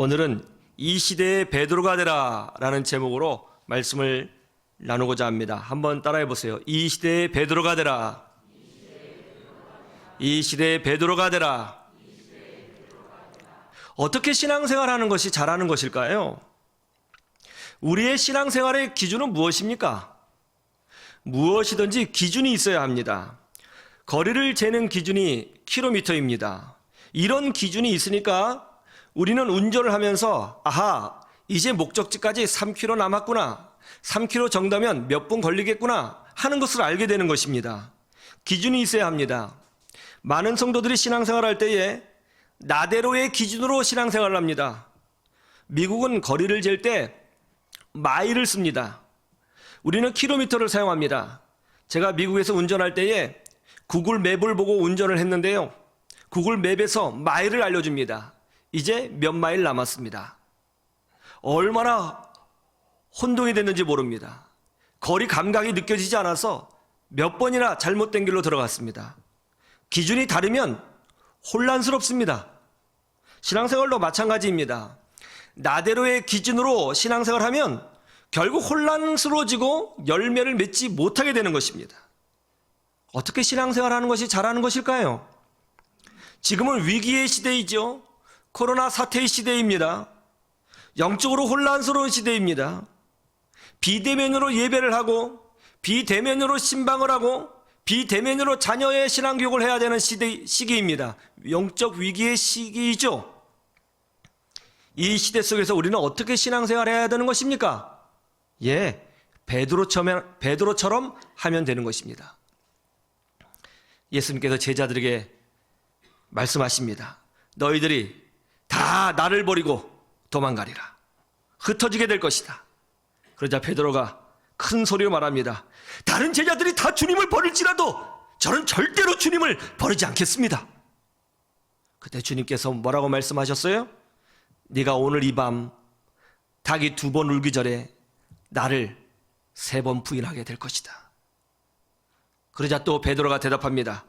오늘은 이 시대의 베드로가 되라 라는 제목으로 말씀을 나누고자 합니다. 한번 따라해 보세요. 이 시대의 베드로가 되라. 이 시대의 베드로가 되라. 어떻게 신앙생활하는 것이 잘하는 것일까요? 우리의 신앙생활의 기준은 무엇입니까? 무엇이든지 기준이 있어야 합니다. 거리를 재는 기준이 킬로미터입니다. 이런 기준이 있으니까 우리는 운전을 하면서 아하, 이제 목적지까지 3km 남았구나, 3km 정도면 몇 분 걸리겠구나 하는 것을 알게 되는 것입니다. 기준이 있어야 합니다. 많은 성도들이 신앙생활할 때에 나대로의 기준으로 신앙생활을 합니다. 미국은 거리를 잴 때 마일을 씁니다. 우리는 킬로미터를 사용합니다. 제가 미국에서 운전할 때에 구글 맵을 보고 운전을 했는데요, 구글 맵에서 마일을 알려줍니다. 이제 몇 마일 남았습니다. 얼마나 혼동이 됐는지 모릅니다. 거리 감각이 느껴지지 않아서 몇 번이나 잘못된 길로 들어갔습니다. 기준이 다르면 혼란스럽습니다. 신앙생활도 마찬가지입니다. 나대로의 기준으로 신앙생활하면 결국 혼란스러워지고 열매를 맺지 못하게 되는 것입니다. 어떻게 신앙생활하는 것이 잘하는 것일까요? 지금은 위기의 시대이죠. 코로나 사태의 시대입니다. 영적으로 혼란스러운 시대입니다. 비대면으로 예배를 하고 비대면으로 신방을 하고 비대면으로 자녀의 신앙교육을 해야 되는 시기입니다. 영적 위기의 시기이죠. 이 시대 속에서 우리는 어떻게 신앙생활을 해야 되는 것입니까? 베드로처럼 하면 되는 것입니다. 예수님께서 제자들에게 말씀하십니다. 너희들이 다 나를 버리고 도망가리라. 흩어지게 될 것이다. 그러자 베드로가 큰 소리로 말합니다. 다른 제자들이 다 주님을 버릴지라도 저는 절대로 주님을 버리지 않겠습니다. 그때 주님께서 뭐라고 말씀하셨어요? 네가 오늘 이 밤 닭이 2번 울기 전에 나를 3번 부인하게 될 것이다. 그러자 또 베드로가 대답합니다.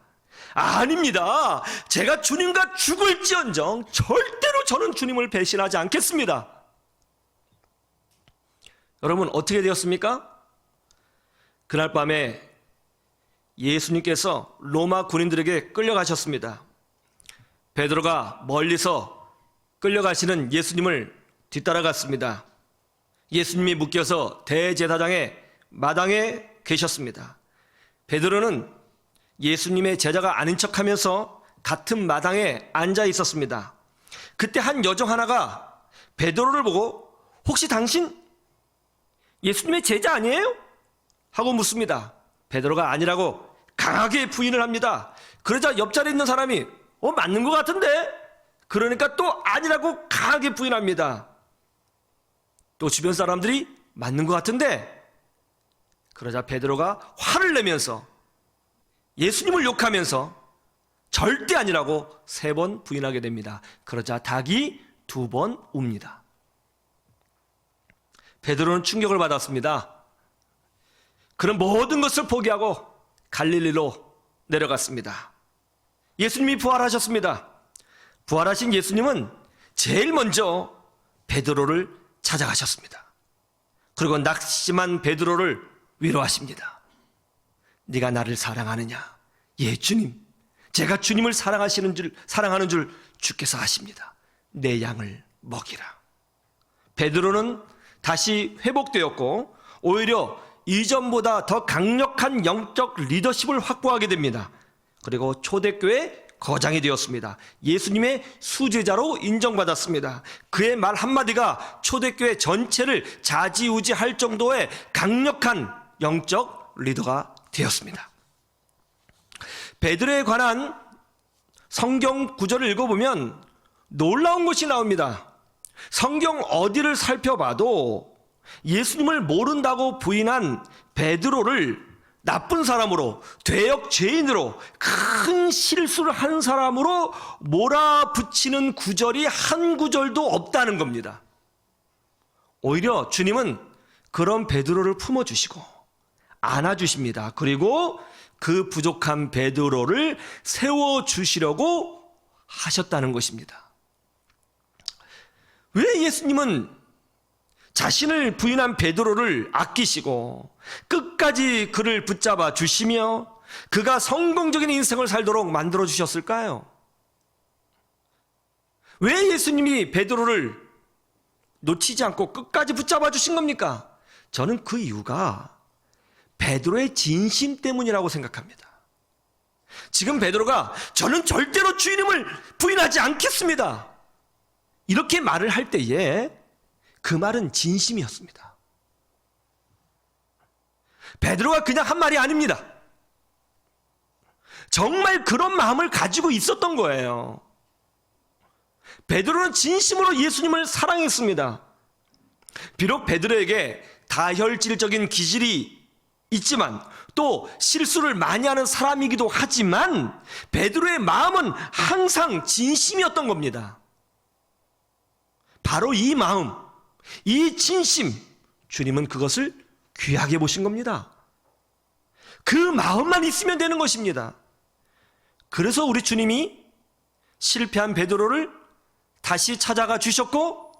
아닙니다. 제가 주님과 죽을지언정 절대로 저는 주님을 배신하지 않겠습니다. 여러분, 어떻게 되었습니까? 그날 밤에 예수님께서 로마 군인들에게 끌려가셨습니다. 베드로가 멀리서 끌려가시는 예수님을 뒤따라갔습니다. 예수님이 묶여서 대제사장의 마당에 계셨습니다. 베드로는 예수님의 제자가 아닌 척하면서 같은 마당에 앉아 있었습니다. 그때 한 여종 하나가 베드로를 보고 혹시 당신 예수님의 제자 아니에요? 하고 묻습니다. 베드로가 아니라고 강하게 부인을 합니다. 그러자 옆자리에 있는 사람이 맞는 것 같은데? 그러니까 또 아니라고 강하게 부인합니다. 또 주변 사람들이 맞는 것 같은데? 그러자 베드로가 화를 내면서 예수님을 욕하면서 절대 아니라고 3번 부인하게 됩니다. 그러자 닭이 2번 웁니다. 베드로는 충격을 받았습니다. 그런 모든 것을 포기하고 갈릴리로 내려갔습니다. 예수님이 부활하셨습니다. 부활하신 예수님은 제일 먼저 베드로를 찾아가셨습니다. 그리고 낙심한 베드로를 위로하십니다. 네가 나를 사랑하느냐? 예, 주님. 제가 주님을 사랑하는 줄 주께서 아십니다. 내 양을 먹이라. 베드로는 다시 회복되었고 오히려 이전보다 더 강력한 영적 리더십을 확보하게 됩니다. 그리고 초대교회 거장이 되었습니다. 예수님의 수제자로 인정받았습니다. 그의 말 한마디가 초대교회 전체를 좌지우지할 정도의 강력한 영적 리더가 되었습니다. 베드로에 관한 성경 구절을 읽어보면 놀라운 것이 나옵니다. 성경 어디를 살펴봐도 예수님을 모른다고 부인한 베드로를 나쁜 사람으로, 죄역 죄인으로, 큰 실수를 한 사람으로 몰아붙이는 구절이 한 구절도 없다는 겁니다. 오히려 주님은 그런 베드로를 품어주시고 안아주십니다. 그리고 그 부족한 베드로를 세워주시려고 하셨다는 것입니다. 왜 예수님은 자신을 부인한 베드로를 아끼시고 끝까지 그를 붙잡아 주시며 그가 성공적인 인생을 살도록 만들어 주셨을까요? 왜 예수님이 베드로를 놓치지 않고 끝까지 붙잡아 주신 겁니까? 저는 그 이유가 베드로의 진심 때문이라고 생각합니다. 지금 베드로가 저는 절대로 주님을 부인하지 않겠습니다, 이렇게 말을 할 때에 그 말은 진심이었습니다. 베드로가 그냥 한 말이 아닙니다. 정말 그런 마음을 가지고 있었던 거예요. 베드로는 진심으로 예수님을 사랑했습니다. 비록 베드로에게 다혈질적인 기질이 있지만 또 실수를 많이 하는 사람이기도 하지만 베드로의 마음은 항상 진심이었던 겁니다. 바로 이 마음, 이 진심, 주님은 그것을 귀하게 보신 겁니다. 그 마음만 있으면 되는 것입니다. 그래서 우리 주님이 실패한 베드로를 다시 찾아가 주셨고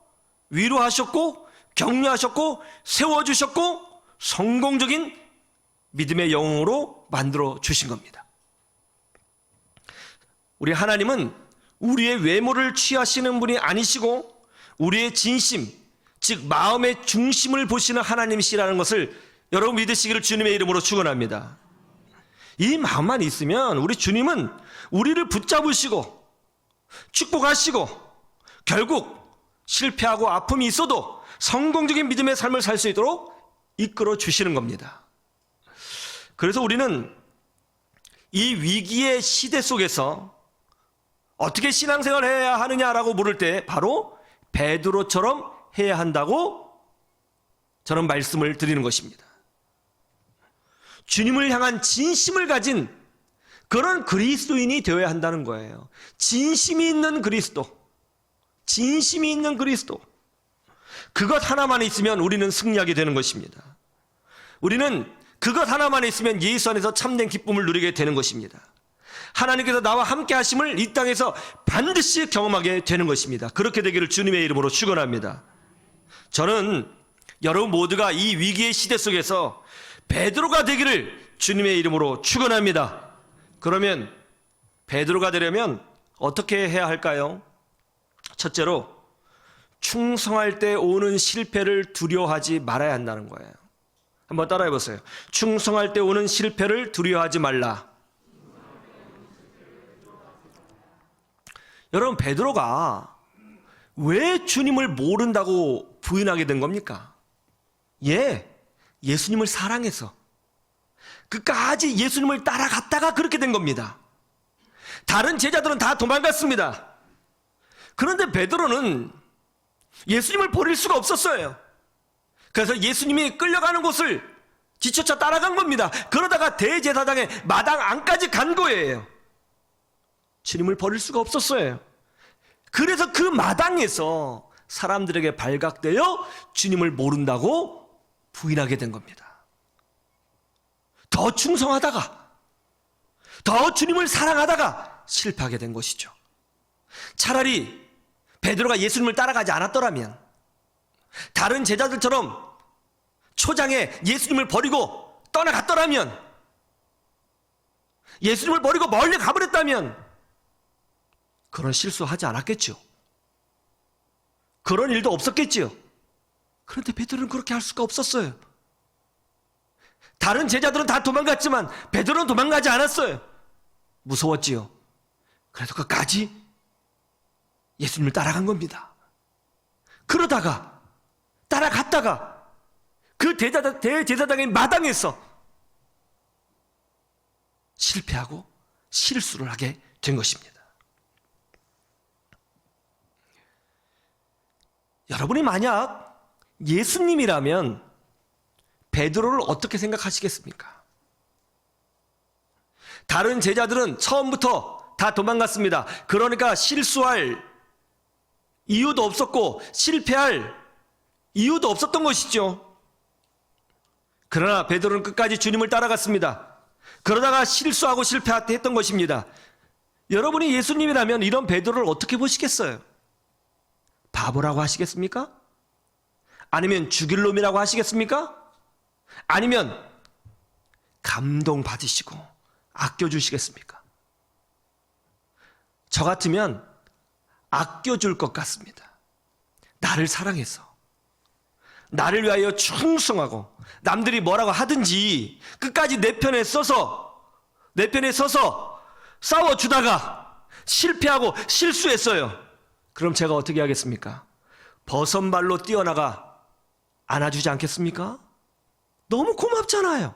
위로하셨고 격려하셨고 세워주셨고 성공적인 믿음의 영웅으로 만들어 주신 겁니다. 우리 하나님은 우리의 외모를 취하시는 분이 아니시고 우리의 진심, 즉 마음의 중심을 보시는 하나님이시라는 것을 여러분 믿으시기를 주님의 이름으로 축원합니다. 이 마음만 있으면 우리 주님은 우리를 붙잡으시고 축복하시고 결국 실패하고 아픔이 있어도 성공적인 믿음의 삶을 살 수 있도록 이끌어 주시는 겁니다. 그래서 우리는 이 위기의 시대 속에서 어떻게 신앙생활을 해야 하느냐라고 물을 때 바로 베드로처럼 해야 한다고 저는 말씀을 드리는 것입니다. 주님을 향한 진심을 가진 그런 그리스도인이 되어야 한다는 거예요. 진심이 있는 그리스도, 진심이 있는 그리스도. 그것 하나만 있으면 우리는 승리하게 되는 것입니다. 우리는 그것 하나만 있으면 예수 안에서 참된 기쁨을 누리게 되는 것입니다. 하나님께서 나와 함께 하심을 이 땅에서 반드시 경험하게 되는 것입니다. 그렇게 되기를 주님의 이름으로 축원합니다. 저는 여러분 모두가 이 위기의 시대 속에서 베드로가 되기를 주님의 이름으로 축원합니다. 그러면 베드로가 되려면 어떻게 해야 할까요? 첫째로 충성할 때 오는 실패를 두려워하지 말아야 한다는 거예요. 한번 따라해 보세요. 충성할 때 오는 실패를 두려워하지 말라. 여러분 베드로가 왜 주님을 모른다고 부인하게 된 겁니까? 예수님을 사랑해서 끝까지 예수님을 따라갔다가 그렇게 된 겁니다. 다른 제자들은 다 도망갔습니다. 그런데 베드로는 예수님을 버릴 수가 없었어요. 그래서 예수님이 끌려가는 곳을 뒤쫓아 따라간 겁니다. 그러다가 대제사장의 마당 안까지 간 거예요. 주님을 버릴 수가 없었어요. 그래서 그 마당에서 사람들에게 발각되어 주님을 모른다고 부인하게 된 겁니다. 더 충성하다가 더 주님을 사랑하다가 실패하게 된 것이죠. 차라리 베드로가 예수님을 따라가지 않았더라면, 다른 제자들처럼 초장에 예수님을 버리고 떠나갔더라면, 예수님을 버리고 멀리 가버렸다면 그런 실수하지 않았겠죠. 그런 일도 없었겠지요. 그런데 베드로는 그렇게 할 수가 없었어요. 다른 제자들은 다 도망갔지만 베드로는 도망가지 않았어요. 무서웠지요. 그래서 끝까지 예수님을 따라간 겁니다. 그러다가 따라갔다가 그 대제사장의 마당에서 실패하고 실수를 하게 된 것입니다. 여러분이 만약 예수님이라면 베드로를 어떻게 생각하시겠습니까? 다른 제자들은 처음부터 다 도망갔습니다. 그러니까 실수할 이유도 없었고 실패할 이유도 없었던 것이죠. 그러나 베드로는 끝까지 주님을 따라갔습니다. 그러다가 실수하고 실패했던 것입니다. 여러분이 예수님이라면 이런 베드로를 어떻게 보시겠어요? 바보라고 하시겠습니까? 아니면 죽일 놈이라고 하시겠습니까? 아니면 감동받으시고 아껴주시겠습니까? 저 같으면 아껴줄 것 같습니다. 나를 사랑해서, 나를 위하여 충성하고, 남들이 뭐라고 하든지 끝까지 내 편에 서서 싸워주다가 실패하고 실수했어요. 그럼 제가 어떻게 하겠습니까? 버선발로 뛰어나가 안아주지 않겠습니까? 너무 고맙잖아요.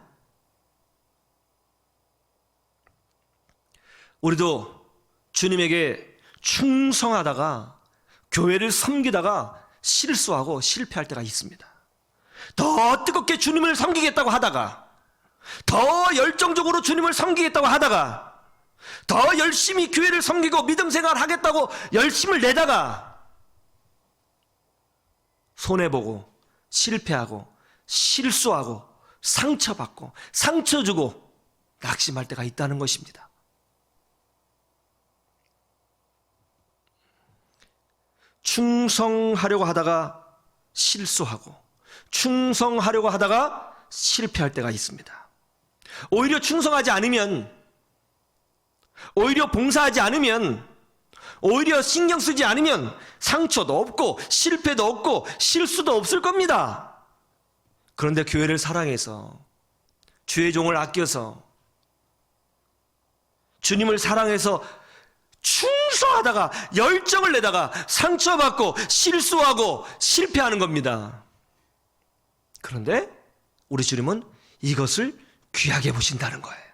우리도 주님에게 충성하다가 교회를 섬기다가 실수하고 실패할 때가 있습니다. 더 뜨겁게 주님을 섬기겠다고 하다가, 더 열정적으로 주님을 섬기겠다고 하다가, 더 열심히 교회를 섬기고 믿음 생활을 하겠다고 열심을 내다가 손해보고 실패하고 실수하고 상처받고 상처주고 낙심할 때가 있다는 것입니다. 충성하려고 하다가 실수하고 충성하려고 하다가 실패할 때가 있습니다. 오히려 충성하지 않으면, 오히려 봉사하지 않으면, 오히려 신경 쓰지 않으면 상처도 없고 실패도 없고 실수도 없을 겁니다. 그런데 교회를 사랑해서, 주의 종을 아껴서, 주님을 사랑해서 충성하다가 열정을 내다가 상처받고 실수하고 실패하는 겁니다. 그런데 우리 주님은 이것을 귀하게 보신다는 거예요.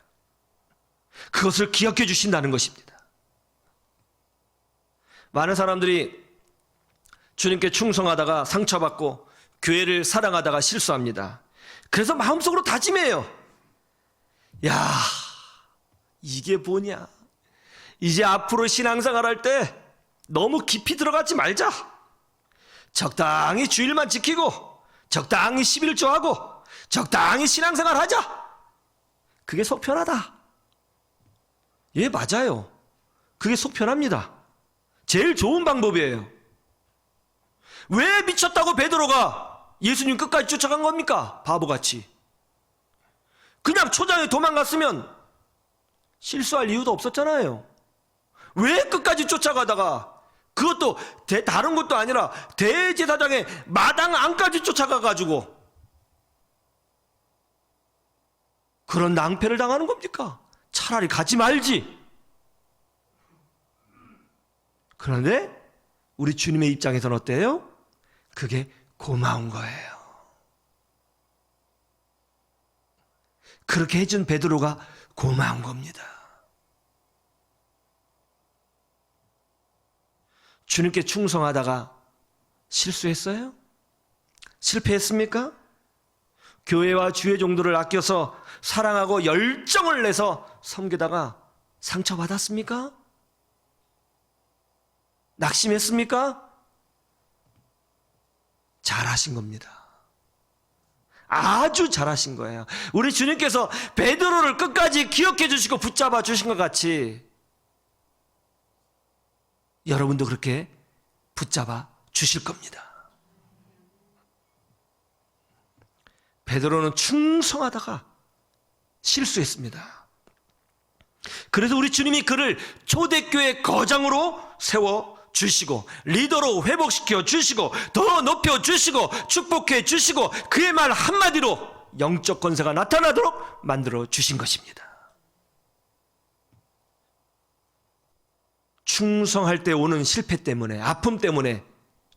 그것을 기억해 주신다는 것입니다. 많은 사람들이 주님께 충성하다가 상처받고 교회를 사랑하다가 실수합니다. 그래서 마음속으로 다짐해요. 야, 이게 뭐냐? 이제 앞으로 신앙생활 할 때 너무 깊이 들어가지 말자. 적당히 주일만 지키고 적당히 11조하고 적당히 신앙생활 하자. 그게 속 편하다. 예, 맞아요. 그게 속 편합니다. 제일 좋은 방법이에요. 왜 미쳤다고 베드로가 예수님 끝까지 쫓아간 겁니까? 바보같이. 그냥 초장에 도망갔으면 실수할 이유도 없었잖아요. 왜 끝까지 쫓아가다가, 그것도 다른 것도 아니라 대제사장의 마당 안까지 쫓아가가지고 그런 낭패를 당하는 겁니까? 차라리 가지 말지. 그런데 우리 주님의 입장에서는 어때요? 그게 고마운 거예요. 그렇게 해준 베드로가 고마운 겁니다. 주님께 충성하다가 실수했어요? 실패했습니까? 교회와 주의 종들을 아껴서 사랑하고 열정을 내서 섬기다가 상처받았습니까? 낙심했습니까? 잘하신 겁니다. 아주 잘하신 거예요. 우리 주님께서 베드로를 끝까지 기억해 주시고 붙잡아 주신 것 같이 여러분도 그렇게 붙잡아 주실 겁니다. 베드로는 충성하다가 실수했습니다. 그래서 우리 주님이 그를 초대교회 거장으로 세워 주시고 리더로 회복시켜 주시고 더 높여 주시고 축복해 주시고 그의 말 한마디로 영적 권세가 나타나도록 만들어 주신 것입니다. 충성할 때 오는 실패 때문에, 아픔 때문에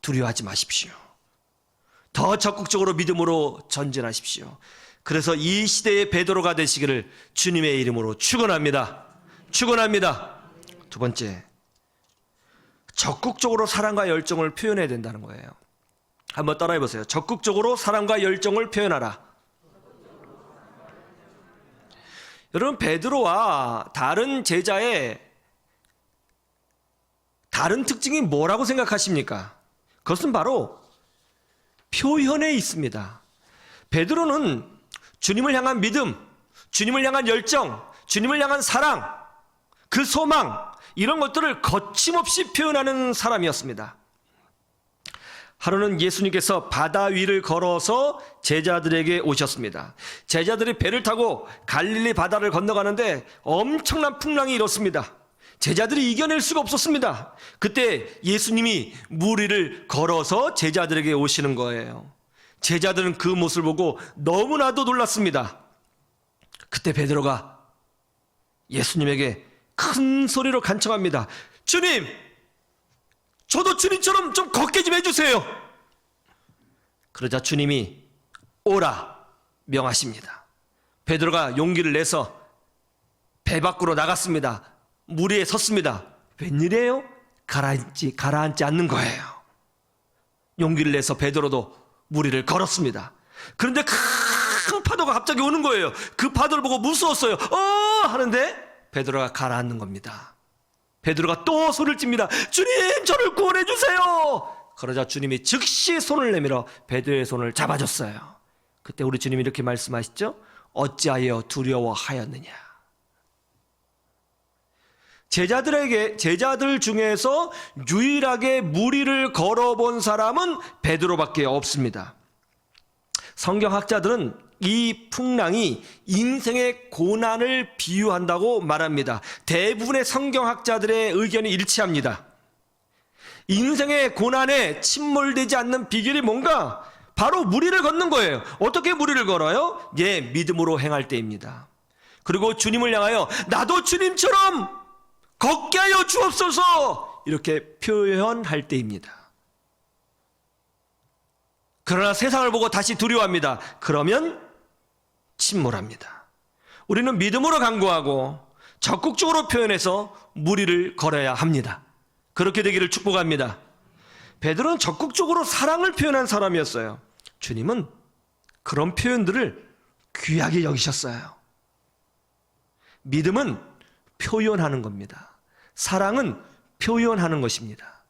두려워하지 마십시오. 더 적극적으로 믿음으로 전진하십시오. 그래서 이 시대의 베드로가 되시기를 주님의 이름으로 축원합니다. 축원합니다. 두 번째, 적극적으로 사랑과 열정을 표현해야 된다는 거예요. 한번 따라해 보세요. 적극적으로 사랑과 열정을 표현하라. 여러분, 베드로와 다른 제자의 다른 특징이 뭐라고 생각하십니까? 그것은 바로 표현에 있습니다. 베드로는 주님을 향한 믿음, 주님을 향한 열정, 주님을 향한 사랑, 그 소망, 이런 것들을 거침없이 표현하는 사람이었습니다. 하루는 예수님께서 바다 위를 걸어서 제자들에게 오셨습니다. 제자들이 배를 타고 갈릴리 바다를 건너가는데 엄청난 풍랑이 일었습니다. 제자들이 이겨낼 수가 없었습니다. 그때 예수님이 물 위를 걸어서 제자들에게 오시는 거예요. 제자들은 그 모습을 보고 너무나도 놀랐습니다. 그때 베드로가 예수님에게 큰 소리로 간청합니다. 주님, 저도 주님처럼 좀 걷게 좀 해주세요. 그러자 주님이 오라 명하십니다. 베드로가 용기를 내서 배 밖으로 나갔습니다. 물 위에 섰습니다. 웬일이에요? 가라앉지 않는 거예요. 용기를 내서 베드로도 물 위를 걸었습니다. 그런데 큰 파도가 갑자기 오는 거예요. 그 파도를 보고 무서웠어요. 하는데 베드로가 가라앉는 겁니다. 베드로가 또 소리를 칩니다. 주님, 저를 구원해 주세요. 그러자 주님이 즉시 손을 내밀어 베드로의 손을 잡아줬어요. 그때 우리 주님이 이렇게 말씀하시죠. 어찌하여 두려워하였느냐. 제자들 중에서 유일하게 물 위를 걸어본 사람은 베드로밖에 없습니다. 성경학자들은 이 풍랑이 인생의 고난을 비유한다고 말합니다. 대부분의 성경학자들의 의견이 일치합니다. 인생의 고난에 침몰되지 않는 비결이 뭔가? 바로 물 위를 걷는 거예요. 어떻게 물 위를 걸어요? 믿음으로 행할 때입니다. 그리고 주님을 향하여 나도 주님처럼 걷게 하여 주옵소서 이렇게 표현할 때입니다. 그러나 세상을 보고 다시 두려워합니다. 그러면 침몰합니다. 우리는 믿음으로 간구하고 적극적으로 표현해서 물 위를 걸어야 합니다. 그렇게 되기를 축복합니다. 베드로는 적극적으로 사랑을 표현한 사람이었어요. 주님은 그런 표현들을 귀하게 여기셨어요. 믿음은 표현하는 겁니다. 사랑은 표현하는 것입니다.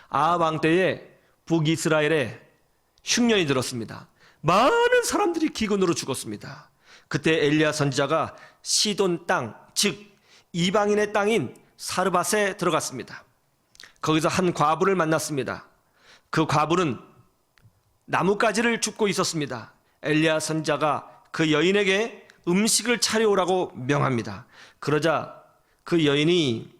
아합 왕 때에 북이스라엘에 흉년이 들었습니다. 많은 사람들이 기근으로 죽었습니다. 그때 엘리야 선지자가 시돈 땅, 즉 이방인의 땅인 사르밧에 들어갔습니다. 거기서 한 과부를 만났습니다. 그 과부는 나뭇가지를 줍고 있었습니다. 엘리야 선지자가 그 여인에게 음식을 차려오라고 명합니다. 그러자 그 여인이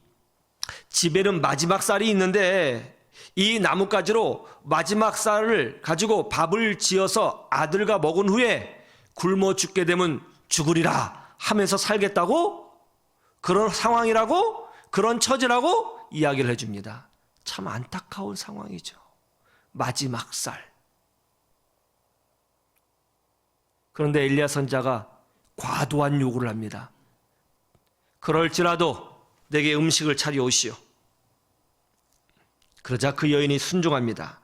집에는 마지막 쌀이 있는데 이 나뭇가지로 마지막 쌀을 가지고 밥을 지어서 아들과 먹은 후에 굶어 죽게 되면 죽으리라 하면서 살겠다고, 그런 상황이라고, 그런 처지라고 이야기를 해줍니다. 참 안타까운 상황이죠. 마지막 쌀. 그런데 엘리야 선지자가 과도한 요구를 합니다. 그럴지라도 내게 음식을 차려오시오. 그러자 그 여인이 순종합니다.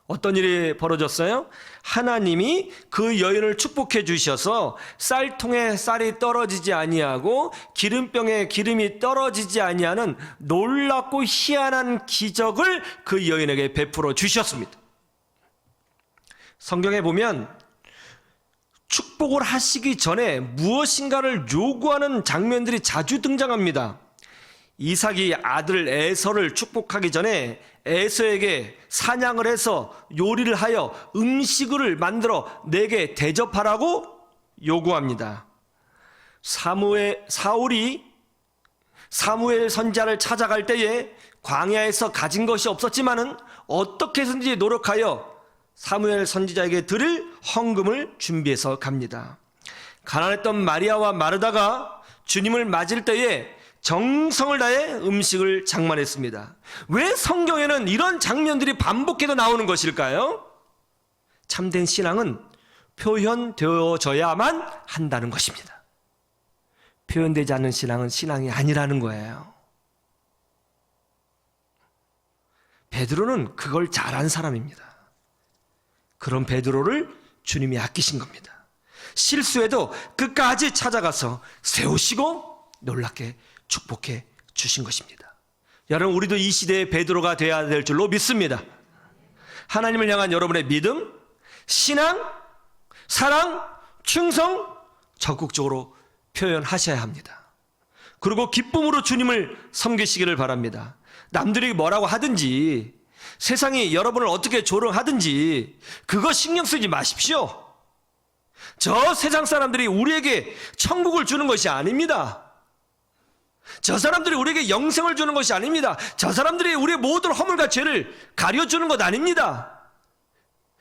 어떤 일이 벌어졌어요? 하나님이 그 여인을 축복해 주셔서 쌀통에 쌀이 떨어지지 아니하고 기름병에 기름이 떨어지지 아니하는 놀랍고 희한한 기적을 그 여인에게 베풀어 주셨습니다. 성경에 보면 축복을 하시기 전에 무엇인가를 요구하는 장면들이 자주 등장합니다. 이삭이 아들 에서를 축복하기 전에 에서에게 사냥을 해서 요리를 하여 음식을 만들어 내게 대접하라고 요구합니다. 사울이 사무엘 선지자를 찾아갈 때에 광야에서 가진 것이 없었지만은 어떻게 해서든지 노력하여 사무엘 선지자에게 드릴 헌금을 준비해서 갑니다. 가난했던 마리아와 마르다가 주님을 맞을 때에 정성을 다해 음식을 장만했습니다. 왜 성경에는 이런 장면들이 반복해서 나오는 것일까요? 참된 신앙은 표현되어져야만 한다는 것입니다. 표현되지 않는 신앙은 신앙이 아니라는 거예요. 베드로는 그걸 잘한 사람입니다. 그런 베드로를 주님이 아끼신 겁니다. 실수해도 끝까지 찾아가서 세우시고 놀랍게 축복해 주신 것입니다. 여러분, 우리도 이 시대의 베드로가 되어야 될 줄로 믿습니다. 하나님을 향한 여러분의 믿음, 신앙, 사랑, 충성 적극적으로 표현하셔야 합니다. 그리고 기쁨으로 주님을 섬기시기를 바랍니다. 남들이 뭐라고 하든지 세상이 여러분을 어떻게 조롱하든지 그거 신경 쓰지 마십시오. 저 세상 사람들이 우리에게 천국을 주는 것이 아닙니다. 저 사람들이 우리에게 영생을 주는 것이 아닙니다. 저 사람들이 우리의 모든 허물과 죄를 가려주는 것 아닙니다.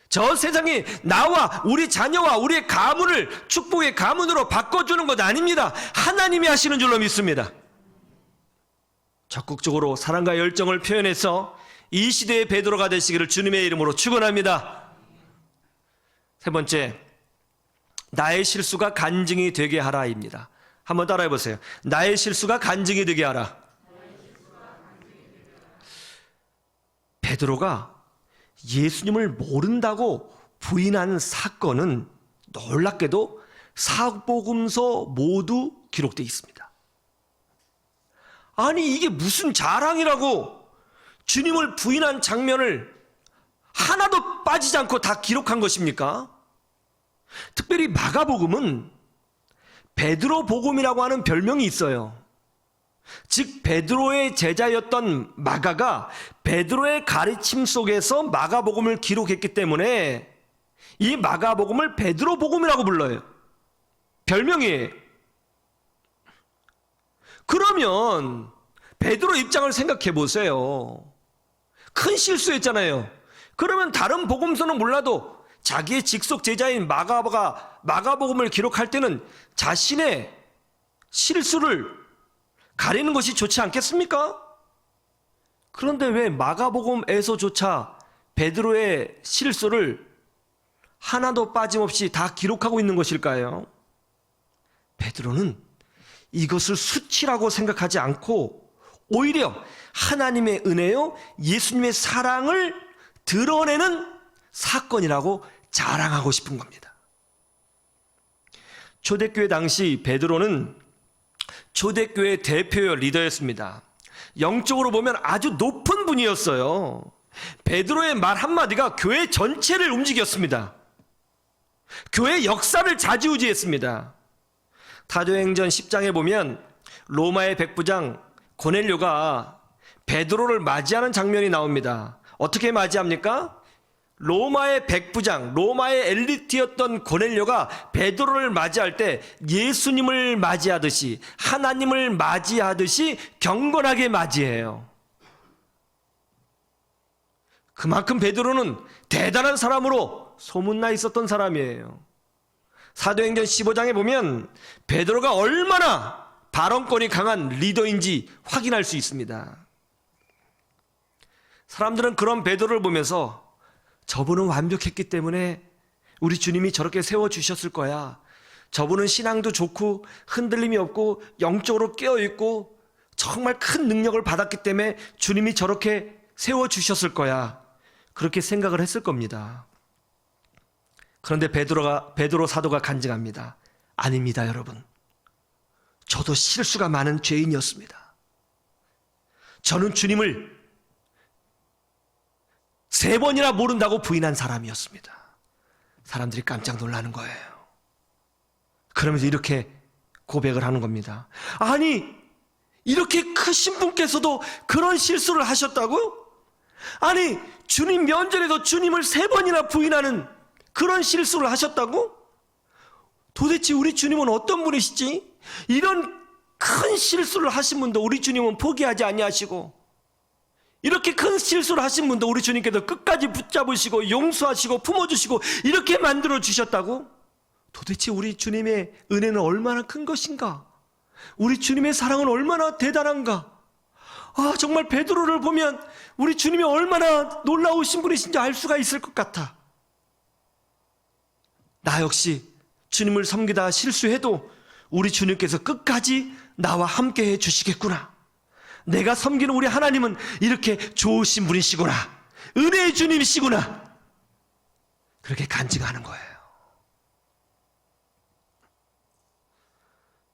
저 세상이 나와 우리 자녀와 우리의 가문을 축복의 가문으로 바꿔주는 것 아닙니다. 하나님이 하시는 줄로 믿습니다. 적극적으로 사랑과 열정을 표현해서 이 시대의 베드로가 되시기를 주님의 이름으로 축원합니다. 세 번째, 나의 실수가 간증이 되게 하라입니다. 한번 따라해 보세요. 나의 실수가 간증이 되게 하라. 베드로가 예수님을 모른다고 부인한 사건은 놀랍게도 사복음서 모두 기록되어 있습니다. 아니, 이게 무슨 자랑이라고 주님을 부인한 장면을 하나도 빠지지 않고 다 기록한 것입니까? 특별히 마가복음은 베드로 복음이라고 하는 별명이 있어요. 즉 베드로의 제자였던 마가가 베드로의 가르침 속에서 마가복음을 기록했기 때문에 이 마가복음을 베드로 복음이라고 불러요. 별명이에요. 그러면 베드로 입장을 생각해 보세요. 큰 실수했잖아요. 그러면 다른 복음서는 몰라도 자기의 직속 제자인 마가가 마가복음을 기록할 때는 자신의 실수를 가리는 것이 좋지 않겠습니까? 그런데 왜 마가복음에서조차 베드로의 실수를 하나도 빠짐없이 다 기록하고 있는 것일까요? 베드로는 이것을 수치라고 생각하지 않고 오히려 하나님의 은혜요, 예수님의 사랑을 드러내는 사건이라고 자랑하고 싶은 겁니다. 초대교회 당시 베드로는 초대교회 대표 리더였습니다. 영적으로 보면 아주 높은 분이었어요. 베드로의 말 한마디가 교회 전체를 움직였습니다. 교회 역사를 좌지우지했습니다. 사도행전 10장에 보면 로마의 백부장 고넬료가 베드로를 맞이하는 장면이 나옵니다. 어떻게 맞이합니까? 로마의 백부장, 로마의 엘리트였던 고넬료가 베드로를 맞이할 때 예수님을 맞이하듯이, 하나님을 맞이하듯이 경건하게 맞이해요. 그만큼 베드로는 대단한 사람으로 소문나 있었던 사람이에요. 사도행전 15장에 보면 베드로가 얼마나 발언권이 강한 리더인지 확인할 수 있습니다. 사람들은 그런 베드로를 보면서 저분은 완벽했기 때문에 우리 주님이 저렇게 세워주셨을 거야. 저분은 신앙도 좋고 흔들림이 없고 영적으로 깨어있고 정말 큰 능력을 받았기 때문에 주님이 저렇게 세워주셨을 거야. 그렇게 생각을 했을 겁니다. 그런데 베드로 사도가 간증합니다. 아닙니다, 여러분. 저도 실수가 많은 죄인이었습니다. 저는 주님을 3번이나 모른다고 부인한 사람이었습니다. 사람들이 깜짝 놀라는 거예요. 그러면서 이렇게 고백을 하는 겁니다. 아니, 이렇게 크신 분께서도 그런 실수를 하셨다고? 아니, 주님 면전에도 주님을 3번이나 부인하는 그런 실수를 하셨다고? 도대체 우리 주님은 어떤 분이시지? 이런 큰 실수를 하신 분도 우리 주님은 포기하지 아니하시고, 이렇게 큰 실수를 하신 분도 우리 주님께서 끝까지 붙잡으시고 용서하시고 품어주시고 이렇게 만들어 주셨다고? 도대체 우리 주님의 은혜는 얼마나 큰 것인가? 우리 주님의 사랑은 얼마나 대단한가? 아, 정말 베드로를 보면 우리 주님이 얼마나 놀라우신 분이신지 알 수가 있을 것 같아. 나 역시 주님을 섬기다 실수해도 우리 주님께서 끝까지 나와 함께 해주시겠구나. 내가 섬기는 우리 하나님은 이렇게 좋으신 분이시구나. 은혜의 주님이시구나. 그렇게 간증하는 거예요.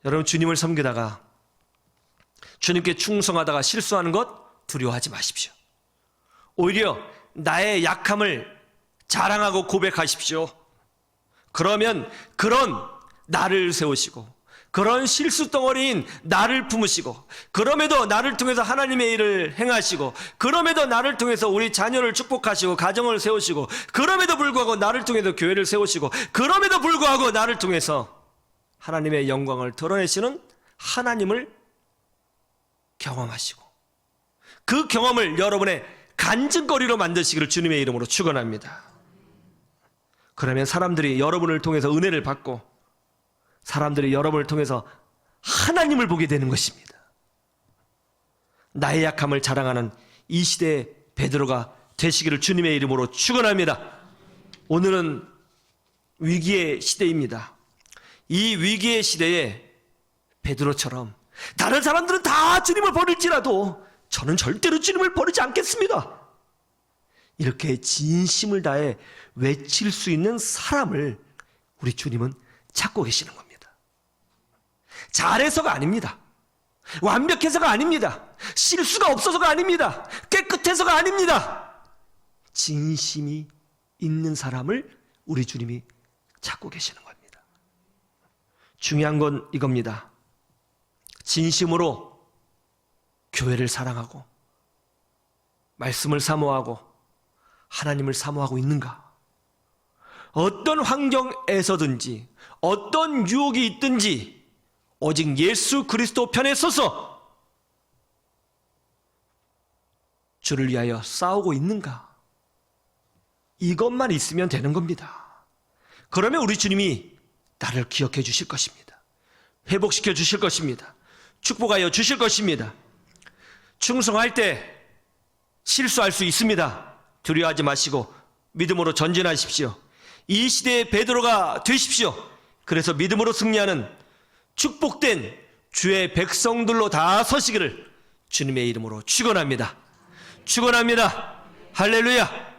여러분, 주님을 섬기다가 주님께 충성하다가 실수하는 것 두려워하지 마십시오. 오히려 나의 약함을 자랑하고 고백하십시오. 그러면 그런 나를 세우시고 그런 실수 덩어리인 나를 품으시고, 그럼에도 나를 통해서 하나님의 일을 행하시고, 그럼에도 나를 통해서 우리 자녀를 축복하시고 가정을 세우시고, 그럼에도 불구하고 나를 통해서 교회를 세우시고, 그럼에도 불구하고 나를 통해서 하나님의 영광을 드러내시는 하나님을 경험하시고, 그 경험을 여러분의 간증거리로 만드시기를 주님의 이름으로 축원합니다. 그러면 사람들이 여러분을 통해서 은혜를 받고, 사람들이 여러분을 통해서 하나님을 보게 되는 것입니다. 나의 약함을 자랑하는 이 시대의 베드로가 되시기를 주님의 이름으로 축원합니다. 오늘은 위기의 시대입니다. 이 위기의 시대에 베드로처럼 다른 사람들은 다 주님을 버릴지라도 저는 절대로 주님을 버리지 않겠습니다, 이렇게 진심을 다해 외칠 수 있는 사람을 우리 주님은 찾고 계시는 겁니다. 잘해서가 아닙니다. 완벽해서가 아닙니다. 실수가 없어서가 아닙니다. 깨끗해서가 아닙니다. 진심이 있는 사람을 우리 주님이 찾고 계시는 겁니다. 중요한 건 이겁니다. 진심으로 교회를 사랑하고 말씀을 사모하고 하나님을 사모하고 있는가? 어떤 환경에서든지 어떤 유혹이 있든지 오직 예수 그리스도 편에 서서 주를 위하여 싸우고 있는가? 이것만 있으면 되는 겁니다. 그러면 우리 주님이 나를 기억해 주실 것입니다. 회복시켜 주실 것입니다. 축복하여 주실 것입니다. 충성할 때 실수할 수 있습니다. 두려워하지 마시고 믿음으로 전진하십시오. 이 시대의 베드로가 되십시오. 그래서 믿음으로 승리하는 축복된 주의 백성들로 다 서시기를 주님의 이름으로 축원합니다. 축원합니다. 할렐루야.